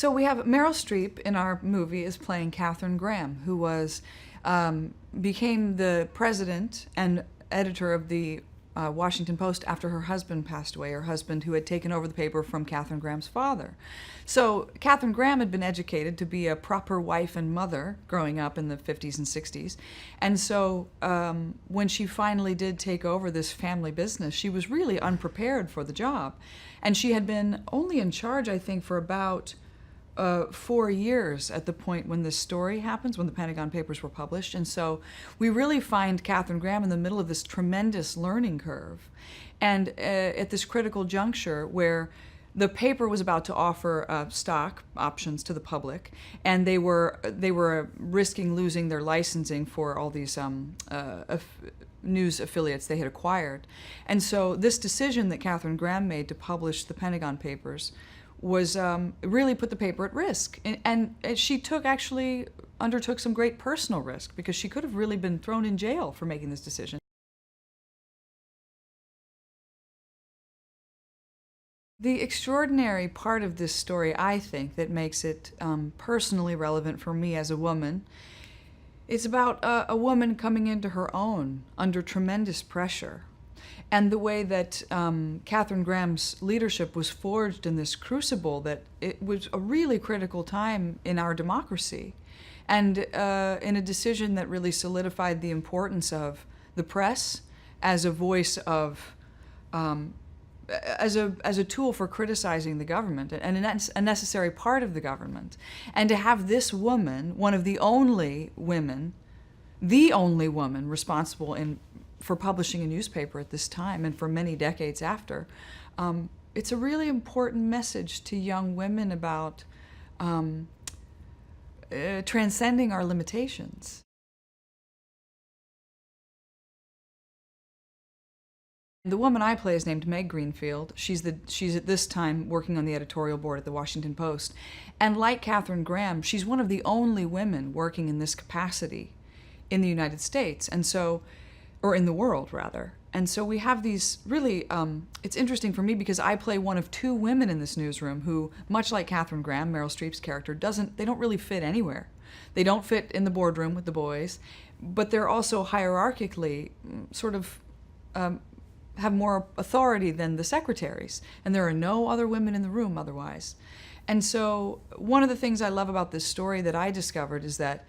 So we have Meryl Streep in our movie is playing Katharine Graham, who was became the president and editor of the Washington Post after her husband passed away, her husband who had taken over the paper from Katharine Graham's father. So Katharine Graham had been educated to be a proper wife and mother growing up in the 50s and 60s. And so when she finally did take over this family business, she was really unprepared for the job. And she had been only in charge, I think, for about 4 years at the point when this story happens, when the Pentagon Papers were published. And so we really find Katharine Graham in the middle of this tremendous learning curve. And at this critical juncture where the paper was about to offer stock options to the public, and they were risking losing their licensing for all these news affiliates they had acquired. And so this decision that Katharine Graham made to publish the Pentagon Papers was really put the paper at risk. And she actually undertook some great personal risk, because she could have really been thrown in jail for making this decision. The extraordinary part of this story, I think, that makes it personally relevant for me as a woman, it's about a woman coming into her own under tremendous pressure. And the way that Katharine Graham's leadership was forged in this crucible, that it was a really critical time in our democracy, and in a decision that really solidified the importance of the press as a voice of, as a tool for criticizing the government, and a necessary part of the government. And to have this woman, one of the only women responsible for publishing a newspaper at this time and for many decades after, it's a really important message to young women about transcending our limitations. The woman I play is named Meg Greenfield. She's at this time working on the editorial board at the Washington Post. And like Katharine Graham, she's one of the only women working in this capacity in the United States. And so, or in the world, rather. And so we have these really, it's interesting for me because I play one of two women in this newsroom who, much like Katharine Graham, Meryl Streep's character, they don't really fit anywhere. They don't fit in the boardroom with the boys, but they're also hierarchically sort of have more authority than the secretaries. And there are no other women in the room otherwise. And so one of the things I love about this story that I discovered is that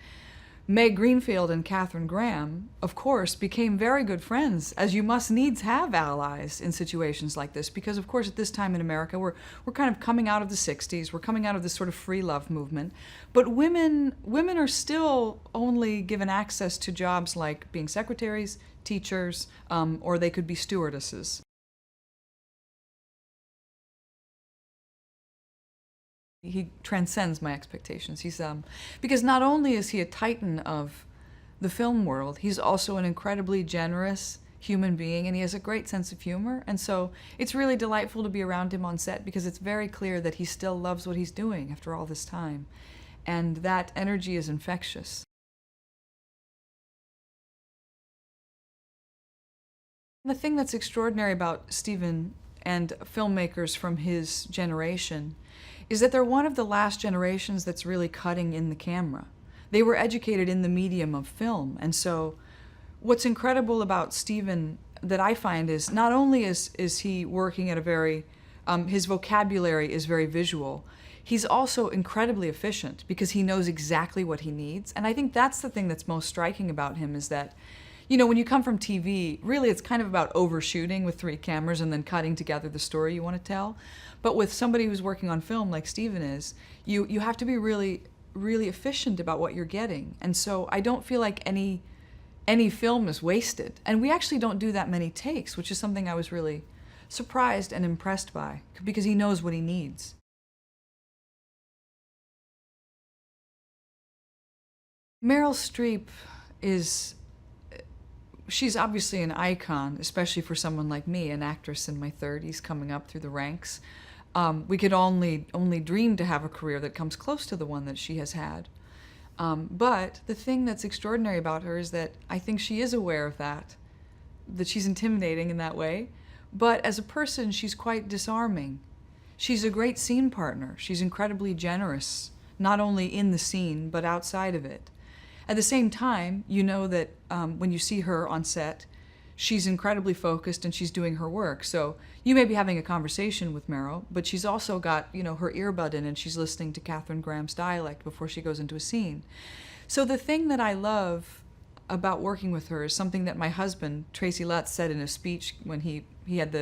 Meg Greenfield and Katharine Graham, of course, became very good friends, as you must needs have allies in situations like this, because, of course, at this time in America, we're kind of coming out of the 60s, we're coming out of this sort of free love movement, but women are still only given access to jobs like being secretaries, teachers, or they could be stewardesses. He transcends my expectations. He's because not only is he a titan of the film world, he's also an incredibly generous human being, and he has a great sense of humor. And so it's really delightful to be around him on set, because it's very clear that he still loves what he's doing after all this time. And that energy is infectious. The thing that's extraordinary about Steven and filmmakers from his generation is that they're one of the last generations that's really cutting in the camera. They were educated in the medium of film, and so what's incredible about Steven that I find is not only is he working at a very, his vocabulary is very visual, he's also incredibly efficient because he knows exactly what he needs. And I think that's the thing that's most striking about him, is that, you know, when you come from TV, really it's kind of about overshooting with 3 cameras and then cutting together the story you want to tell. But with somebody who's working on film like Steven is, you have to be really, really efficient about what you're getting. And so I don't feel like any film is wasted. And we actually don't do that many takes, which is something I was really surprised and impressed by, because he knows what he needs. Meryl Streep she's obviously an icon, especially for someone like me, an actress in my 30s coming up through the ranks. We could only dream to have a career that comes close to the one that she has had. But the thing that's extraordinary about her is that I think she is aware of that she's intimidating in that way. But as a person, she's quite disarming. She's a great scene partner. She's incredibly generous, not only in the scene, but outside of it. At the same time, you know that when you see her on set, she's incredibly focused and she's doing her work. So you may be having a conversation with Meryl, but she's also got, her earbud in and she's listening to Katharine Graham's dialect before she goes into a scene. So the thing that I love about working with her is something that my husband, Tracy Letts, said in a speech when he had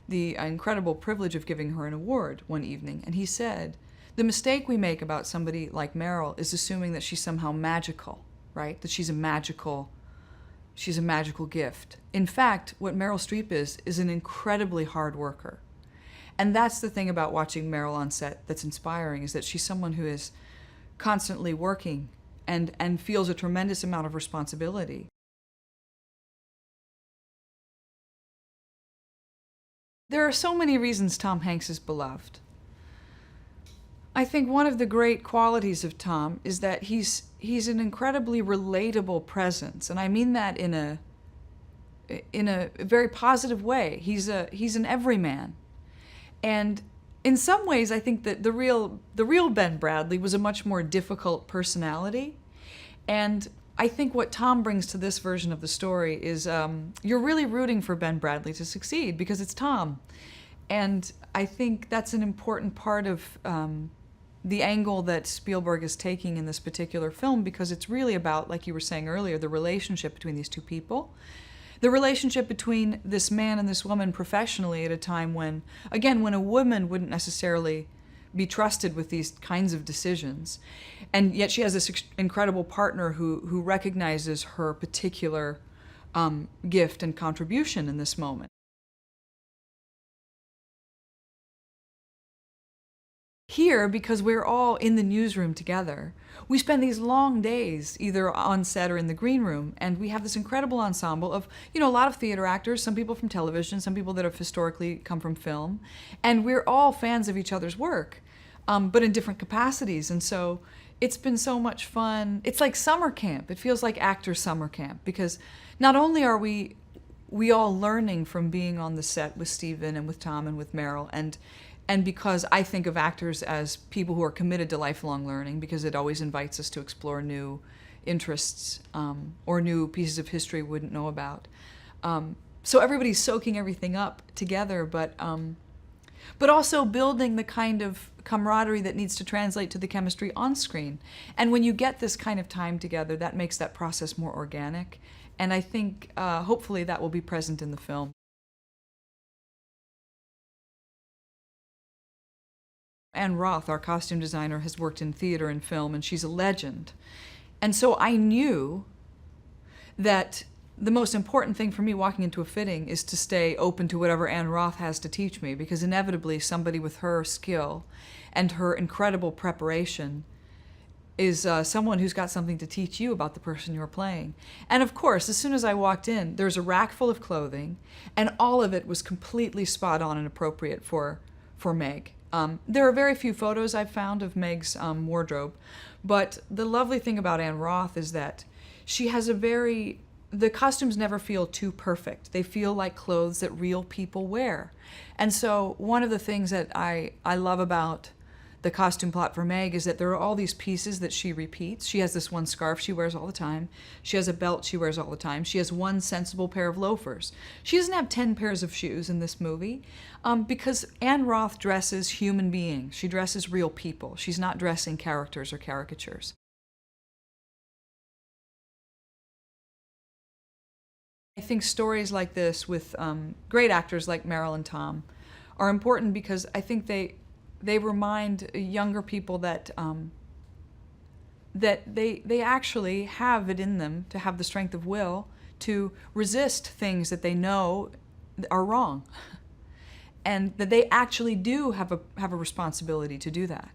the incredible privilege of giving her an award one evening. And he said, the mistake we make about somebody like Meryl is assuming that she's somehow magical, right? That she's a magical gift. In fact, what Meryl Streep is an incredibly hard worker. And that's the thing about watching Meryl on set that's inspiring, is that she's someone who is constantly working and feels a tremendous amount of responsibility. There are so many reasons Tom Hanks is beloved. I think one of the great qualities of Tom is that he's an incredibly relatable presence, and I mean that in a very positive way. He's an everyman, and in some ways, I think that the real Ben Bradlee was a much more difficult personality, and I think what Tom brings to this version of the story is you're really rooting for Ben Bradlee to succeed because it's Tom, and I think that's an important part of the angle that Spielberg is taking in this particular film, because it's really about, like you were saying earlier, the relationship between these two people. The relationship between this man and this woman professionally at a time when, again, when a woman wouldn't necessarily be trusted with these kinds of decisions. And yet she has this incredible partner who recognizes her particular gift and contribution in this moment. Here, because we're all in the newsroom together, we spend these long days either on set or in the green room, and we have this incredible ensemble of, a lot of theater actors, some people from television, some people that have historically come from film, and we're all fans of each other's work, but in different capacities. And so it's been so much fun. It's like summer camp. It feels like actor summer camp, because not only are we all learning from being on the set with Steven and with Tom and with Meryl, and because I think of actors as people who are committed to lifelong learning, because it always invites us to explore new interests or new pieces of history we wouldn't know about. So everybody's soaking everything up together, but also building the kind of camaraderie that needs to translate to the chemistry on screen. And when you get this kind of time together, that makes that process more organic. And I think hopefully that will be present in the film. Ann Roth, our costume designer, has worked in theater and film, and she's a legend. And so I knew that the most important thing for me walking into a fitting is to stay open to whatever Ann Roth has to teach me, because inevitably somebody with her skill and her incredible preparation is someone who's got something to teach you about the person you're playing. And of course, as soon as I walked in, there's a rack full of clothing, and all of it was completely spot on and appropriate for Meg. There are very few photos I've found of Meg's wardrobe, but the lovely thing about Ann Roth is that she has the costumes never feel too perfect. They feel like clothes that real people wear. And so one of the things that I love about the costume plot for Meg is that there are all these pieces that she repeats. She has this one scarf she wears all the time. She has a belt she wears all the time. She has one sensible pair of loafers. She doesn't have 10 pairs of shoes in this movie because Ann Roth dresses human beings. She dresses real people. She's not dressing characters or caricatures. I think stories like this with great actors like Meryl and Tom are important because I think they remind younger people that they actually have it in them to have the strength of will to resist things that they know are wrong, and that they actually do have a responsibility to do that.